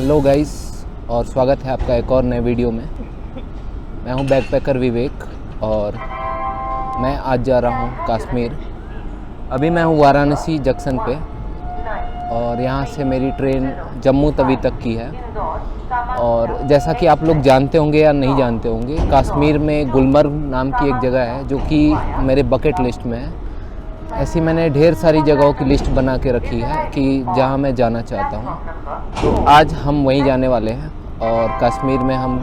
Hello guys, और स्वागत है आपका एक और नए वीडियो में। मैं हूं बैकपैकर विवेक और मैं आज जा रहा हूं कश्मीर। अभी मैं हूं वाराणसी जंक्शन पे और यहां से मेरी ट्रेन जम्मू तवी तक की है। और जैसा कि आप लोग जानते होंगे या नहीं जानते होंगे, कश्मीर में गुलमर्ग नाम की एक जगह है जो कि मेरे बकेट लिस्ट में है। ऐसी मैंने ढेर सारी जगहों की लिस्ट बना के रखी है कि जहां मैं जाना चाहता हूं। तो आज हम वहीं जाने वाले हैं और कश्मीर में हम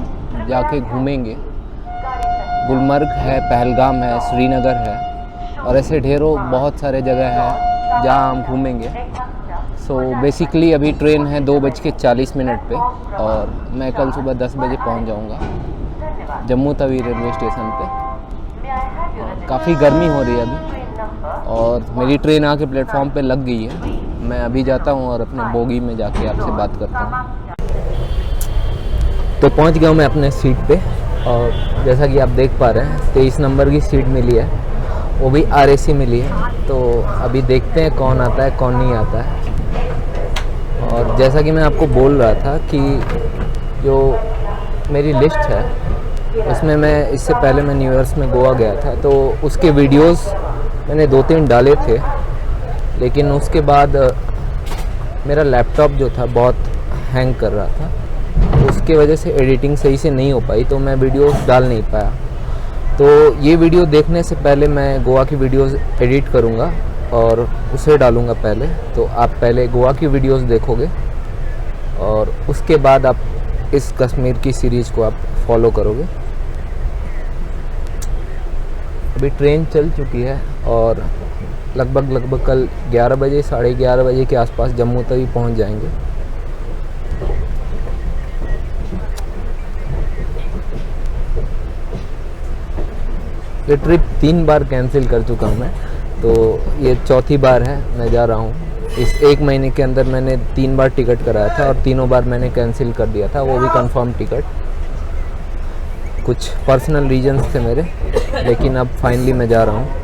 जाके घूमेंगे। गुलमर्ग है, पहलगाम है, श्रीनगर है और ऐसे ढेरों बहुत सारे जगह हैं जहां हम घूमेंगे। सो बेसिकली अभी ट्रेन है 2:40 पे और मैं कल सुबह 10 बजे पहुंच जाऊंगा जम्मू तवी रेलवे स्टेशन पे। काफ़ी गर्मी हो रही है अभी और मेरी ट्रेन आके प्लेटफॉर्म पे लग गई है। मैं अभी जाता हूँ और अपने बोगी में जाके आपसे बात करता हूँ। तो पहुँच गया हूँ मैं अपने सीट पे और जैसा कि आप देख पा रहे हैं 23 नंबर की सीट मिली है, वो भी RAC मिली है। तो अभी देखते हैं कौन आता है कौन नहीं आता है। और जैसा कि मैं आपको बोल रहा था कि जो मेरी लिस्ट है उसमें मैं इससे पहले मैं न्यू ईयर्स में गोवा गया था, तो उसके वीडियोस मैंने 2-3 डाले थे, लेकिन उसके बाद मेरा लैपटॉप जो था बहुत हैंग कर रहा था, तो उसके वजह से एडिटिंग सही से नहीं हो पाई, तो मैं वीडियोस डाल नहीं पाया। तो ये वीडियो देखने से पहले मैं गोवा की वीडियोस एडिट करूँगा और उसे डालूँगा पहले। तो आप पहले गोवा की वीडियोस देखोगे और उसके बाद आप इस कश्मीर की सीरीज़ को आप फॉलो करोगे। अभी ट्रेन चल चुकी है और लगभग कल 11 बजे 11:30 बजे के आसपास जम्मू तवी पहुंच जाएंगे। ये ट्रिप 3 बार कैंसिल कर चुका हूं मैं, तो ये चौथी बार है मैं जा रहा हूं। इस 1 महीने के अंदर मैंने 3 बार टिकट कराया था और तीनों बार मैंने कैंसिल कर दिया था, वो भी कंफर्म टिकट। कुछ पर्सनल रीजंस थे मेरे, लेकिन अब फाइनली मैं जा रहा हूँ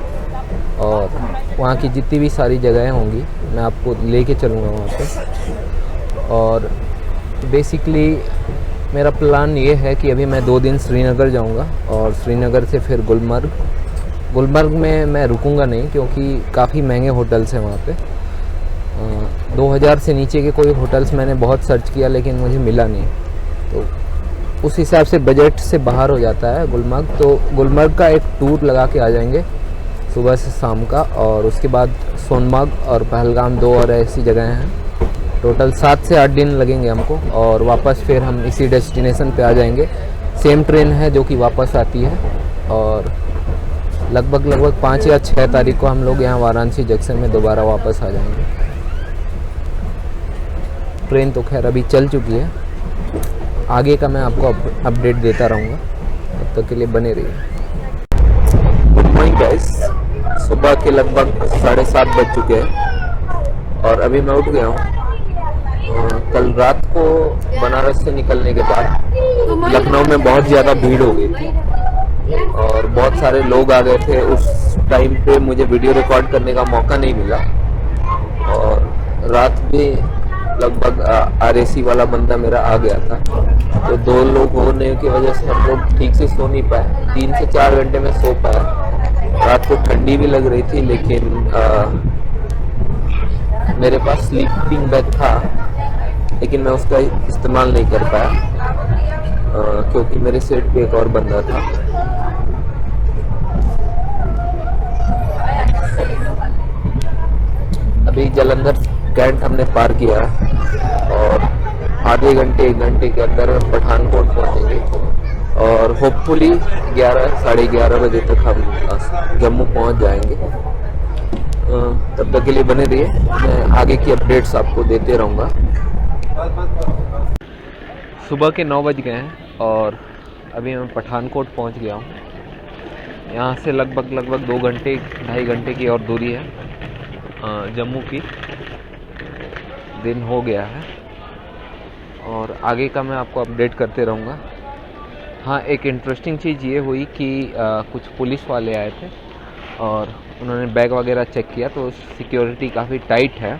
और वहाँ की जितनी भी सारी जगहें होंगी मैं आपको लेके चलूँगा वहाँ पे। और बेसिकली मेरा प्लान ये है कि अभी मैं 2 दिन श्रीनगर जाऊँगा और श्रीनगर से फिर गुलमर्ग में मैं रुकूँगा नहीं, क्योंकि काफ़ी महंगे होटल्स हैं वहाँ पे। 2000 से नीचे के कोई होटल्स मैंने बहुत सर्च किया लेकिन मुझे मिला नहीं, तो उस हिसाब से बजट से बाहर हो जाता है गुलमर्ग। तो गुलमर्ग का एक टूर लगा के आ जाएंगे सुबह से शाम का, और उसके बाद सोनमर्ग और पहलगाम 2 और ऐसी जगहें हैं। टोटल 7 से 8 दिन लगेंगे हमको और वापस फिर हम इसी डेस्टिनेशन पे आ जाएंगे। सेम ट्रेन है जो कि वापस आती है और लगभग 5 या 6 तारीख को हम लोग यहाँ वाराणसी जंक्शन में दोबारा वापस आ जाएंगे। ट्रेन तो खैर अभी चल चुकी है, आगे का मैं आपको अपडेट देता रहूँगा, तब तक के लिए बने रहिए। गुड मॉर्निंग गाइस, सुबह के लगभग 7:30 बज चुके हैं और अभी मैं उठ गया हूँ। कल रात को बनारस से निकलने के बाद लखनऊ में बहुत ज़्यादा भीड़ हो गई थी और बहुत सारे लोग आ गए थे। उस टाइम पे मुझे वीडियो रिकॉर्ड करने का मौका नहीं मिला और रात में लगभग RAC वाला बंदा मेरा आ गया था, तो 2 लोग होने की वजह से हम लोग ठीक से सो नहीं पाए। 3 से 4 घंटे में सो पाया। रात को ठंडी भी लग रही थी, लेकिन मेरे पास स्लीपिंग बैग था, लेकिन मैं उसका इस्तेमाल नहीं कर पाया क्योंकि मेरे सीट पे एक और बंदा था। अभी जालंधर कैंट हमने पार किया और आधे घंटे 1 घंटे के अंदर हम पठानकोट पहुंचेंगे और होपफुली 11-11:30 बजे तक हम जम्मू पहुंच जाएंगे। तब तक के लिए बने रहिए, मैं आगे की अपडेट्स आपको देते रहूँगा। सुबह के 9 बज गए हैं और अभी मैं पठानकोट पहुंच गया हूँ। यहाँ से लगभग 2 घंटे 2.5 घंटे की और दूरी है जम्मू की। दिन हो गया है और आगे का मैं आपको अपडेट करते रहूँगा। हाँ, एक इंटरेस्टिंग चीज़ ये हुई कि कुछ पुलिस वाले आए थे और उन्होंने बैग वगैरह चेक किया, तो सिक्योरिटी काफ़ी टाइट है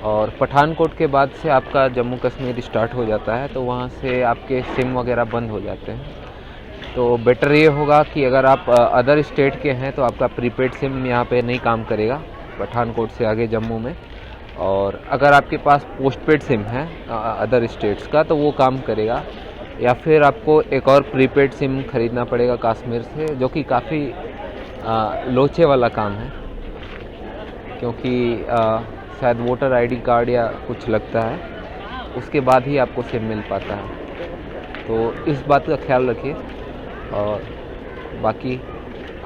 और पठानकोट के बाद से आपका जम्मू कश्मीर स्टार्ट हो जाता है, तो वहाँ से आपके सिम वगैरह बंद हो जाते हैं। तो बेटर ये होगा कि अगर आप अदर स्टेट के हैं तो आपका प्रीपेड सिम यहाँ पे नहीं काम करेगा पठानकोट से आगे जम्मू में। और अगर आपके पास पोस्टपेड सिम है अदर स्टेट्स का तो वो काम करेगा, या फिर आपको एक और प्रीपेड सिम ख़रीदना पड़ेगा कश्मीर से, जो कि काफ़ी लोचे वाला काम है, क्योंकि शायद वोटर आईडी कार्ड या कुछ लगता है, उसके बाद ही आपको सिम मिल पाता है। तो इस बात का ख्याल रखिए, और बाकी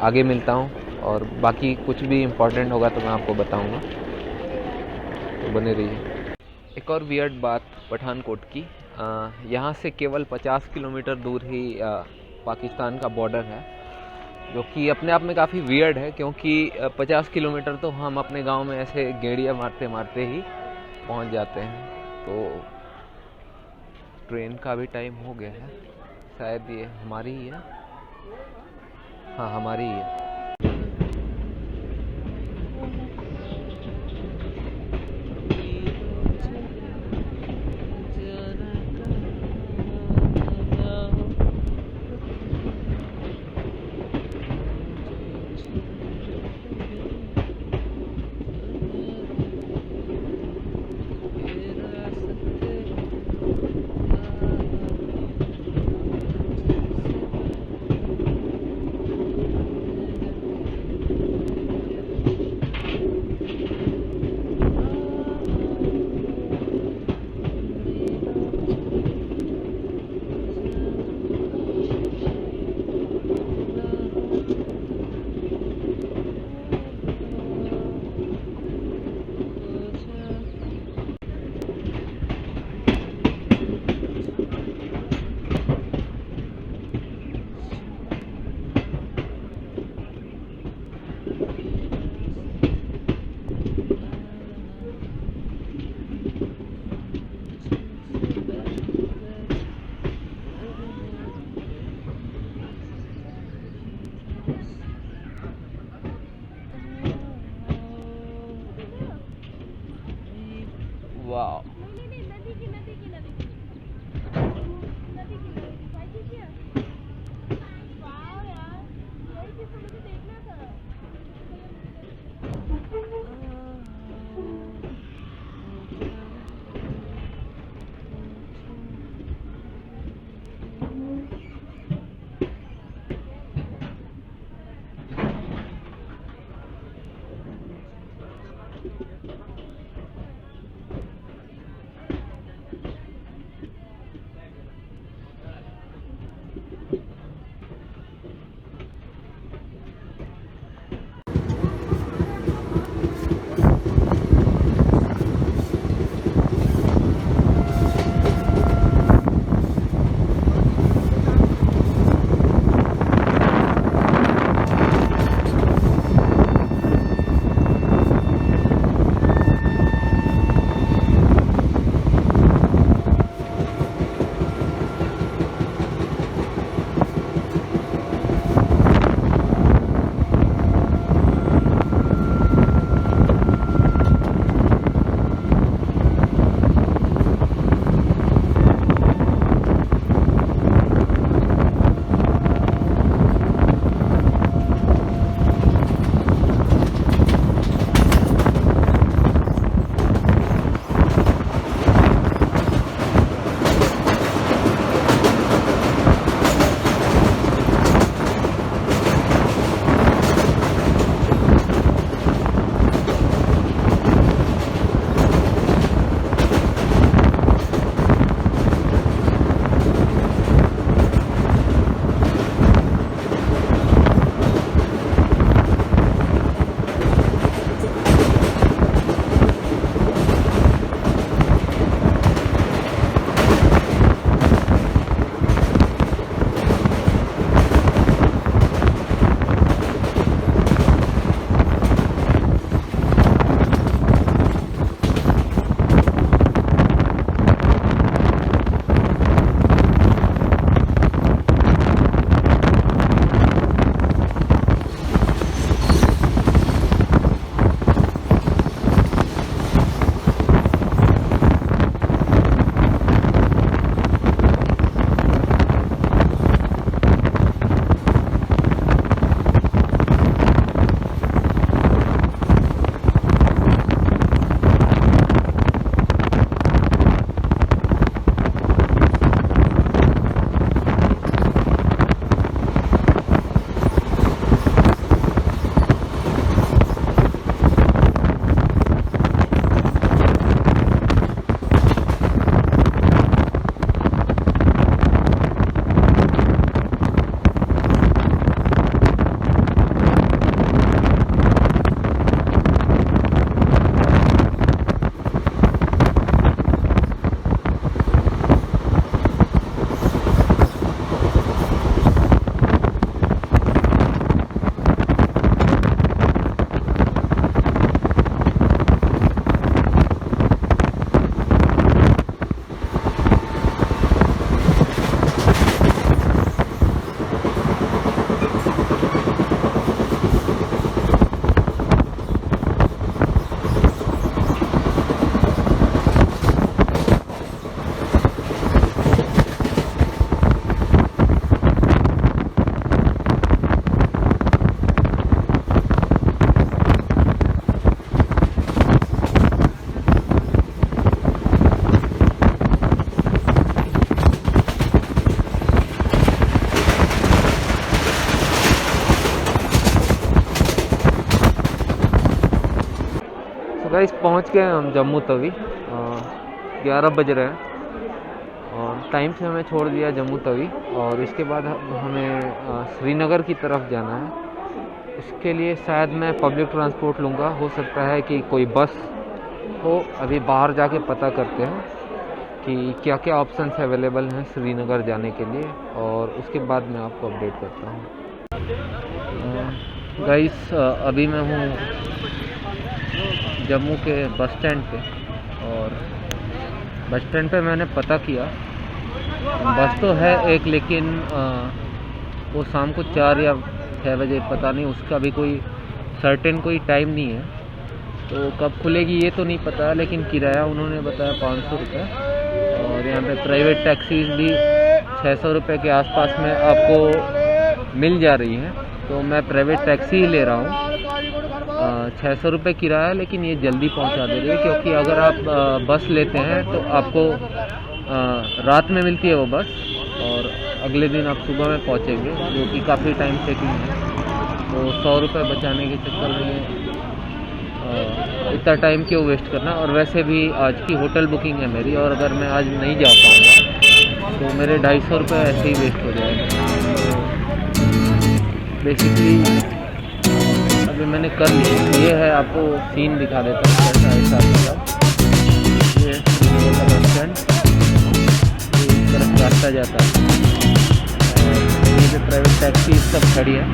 आगे मिलता हूँ, और बाकी कुछ भी इम्पोर्टेंट होगा तो मैं आपको बताऊँगा, तो बने रहिए। एक और वियर्ड बात पठानकोट की, यहाँ से केवल 50 किलोमीटर दूर ही पाकिस्तान का बॉर्डर है, जो कि अपने आप में काफ़ी वियर्ड है, क्योंकि 50 किलोमीटर तो हम अपने गांव में ऐसे गेड़ियाँ मारते मारते ही पहुंच जाते हैं। तो ट्रेन का भी टाइम हो गया है, शायद ये हमारी ही है, हाँ हमारी ही है। वाह, गाइस पहुंच गए हम जम्मू तवी। 11 बज रहे हैं और टाइम से हमें छोड़ दिया जम्मू तवी और इसके बाद हमें श्रीनगर की तरफ जाना है। इसके लिए शायद मैं पब्लिक ट्रांसपोर्ट लूँगा, हो सकता है कि कोई बस हो। अभी बाहर जाके पता करते हैं कि क्या क्या ऑप्शंस अवेलेबल हैं श्रीनगर जाने के लिए और उसके बाद मैं आपको अपडेट करता हूँ। गाइस अभी मैं हूँ जम्मू के बस स्टैंड पे और बस स्टैंड पे मैंने पता किया, बस तो है एक, लेकिन वो शाम को 4 या 6 बजे, पता नहीं, उसका भी कोई सर्टेन कोई टाइम नहीं है, तो कब खुलेगी ये तो नहीं पता, लेकिन किराया उन्होंने बताया 500 रुपये और यहाँ पे प्राइवेट टैक्सीज भी 600 रुपये के आसपास में आपको मिल जा रही हैं। तो मैं प्राइवेट टैक्सी ही ले रहा हूँ। 600 रुपये किराया, लेकिन ये जल्दी पहुँचा दे रही है, क्योंकि अगर आप बस लेते हैं तो आपको रात में मिलती है वो बस और अगले दिन आप सुबह में पहुँचेंगे, जो कि काफ़ी टाइम टेकिंग है। तो 100 रुपये बचाने के चक्कर में इतना टाइम क्यों वेस्ट करना। और वैसे भी आज की होटल बुकिंग है मेरी, और अगर मैं आज नहीं जा पाऊँगा तो मेरे 250 रुपये ऐसे ही वेस्ट हो जाएंगे। बेसिकली अभी मैंने कर लिया। ये है, आपको सीन दिखा देता हूँ कैसा है साथ। ये बस स्टैंड, इस तरफ रास्ता जाता है और ये पे प्राइवेट टैक्सी सब खड़ी है।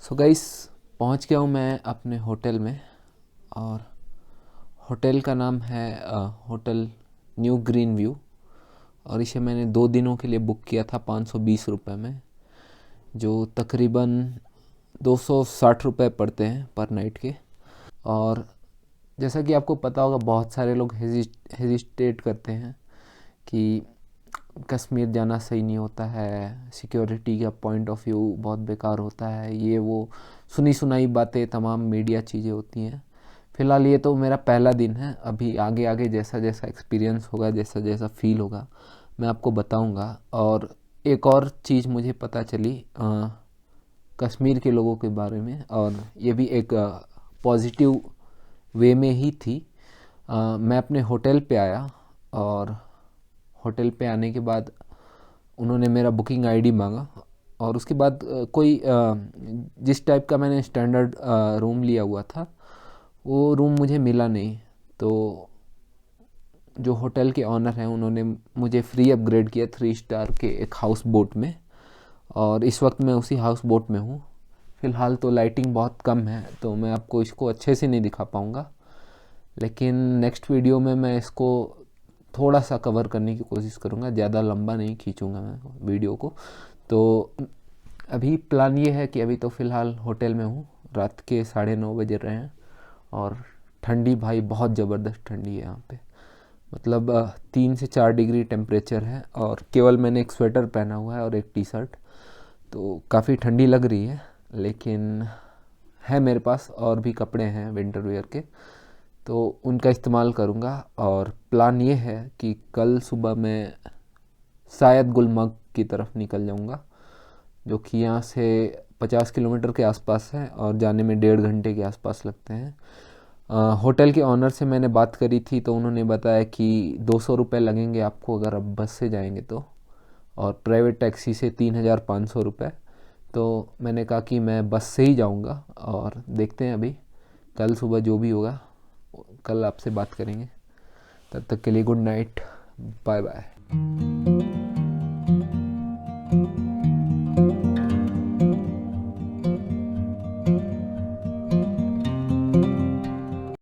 सो गाइस, पहुंच गया हूं मैं अपने होटल में। और होटल का नाम है होटल न्यू ग्रीन व्यू। और इसे मैंने 2 दिनों के लिए बुक किया था 520 रुपये में, जो तकरीबन 260 रुपये पड़ते हैं पर नाइट के। और जैसा कि आपको पता होगा, बहुत सारे लोग हेजिटेट करते हैं कि कश्मीर जाना सही नहीं होता है, सिक्योरिटी का पॉइंट ऑफ व्यू बहुत बेकार होता है, ये वो सुनी सुनाई बातें, तमाम मीडिया चीज़ें होती हैं। फ़िलहाल ये तो मेरा पहला दिन है, अभी आगे आगे जैसा जैसा एक्सपीरियंस होगा, जैसा जैसा फ़ील होगा, मैं आपको बताऊंगा। और एक और चीज़ मुझे पता चली कश्मीर के लोगों के बारे में, और ये भी एक पॉजिटिव वे में ही थी। मैं अपने होटल पे आया, और होटल पे आने के बाद उन्होंने मेरा बुकिंग आईडी मांगा। और उसके बाद कोई जिस टाइप का मैंने स्टैंडर्ड रूम लिया हुआ था, वो रूम मुझे मिला नहीं। तो जो होटल के ऑनर हैं, उन्होंने मुझे फ्री अपग्रेड किया 3 स्टार के एक हाउस बोट में। और इस वक्त मैं उसी हाउस बोट में हूँ। फ़िलहाल तो लाइटिंग बहुत कम है, तो मैं आपको इसको अच्छे से नहीं दिखा पाऊँगा, लेकिन नेक्स्ट वीडियो में मैं इसको थोड़ा सा कवर करने की कोशिश करूँगा। ज़्यादा लंबा नहीं खींचूँगा मैं वीडियो को। तो अभी प्लान ये है कि अभी तो फ़िलहाल होटल में हूँ, रात के 9:30 बज रहे हैं। और ठंडी भाई बहुत ज़बरदस्त ठंडी है यहाँ पे, मतलब 3 से 4 डिग्री टेम्परेचर है। और केवल मैंने एक स्वेटर पहना हुआ है और एक टी शर्ट, तो काफ़ी ठंडी लग रही है। लेकिन है मेरे पास और भी कपड़े हैं विंटर वेयर के, तो उनका इस्तेमाल करूँगा। और प्लान ये है कि कल सुबह मैं शायद गुलमर्ग की तरफ निकल जाऊँगा, जो कि यहाँ से 50 किलोमीटर के आसपास है, और जाने में 1.5 घंटे के आसपास लगते हैं। होटल के ऑनर से मैंने बात करी थी, तो उन्होंने बताया कि 200 रुपये लगेंगे आपको अगर आप बस से जाएंगे तो, और प्राइवेट टैक्सी से 3,500 रुपये। तो मैंने कहा कि मैं बस से ही जाऊंगा, और देखते हैं अभी कल सुबह जो भी होगा, कल आपसे बात करेंगे। तब तक के लिए गुड नाइट, बाय बाय।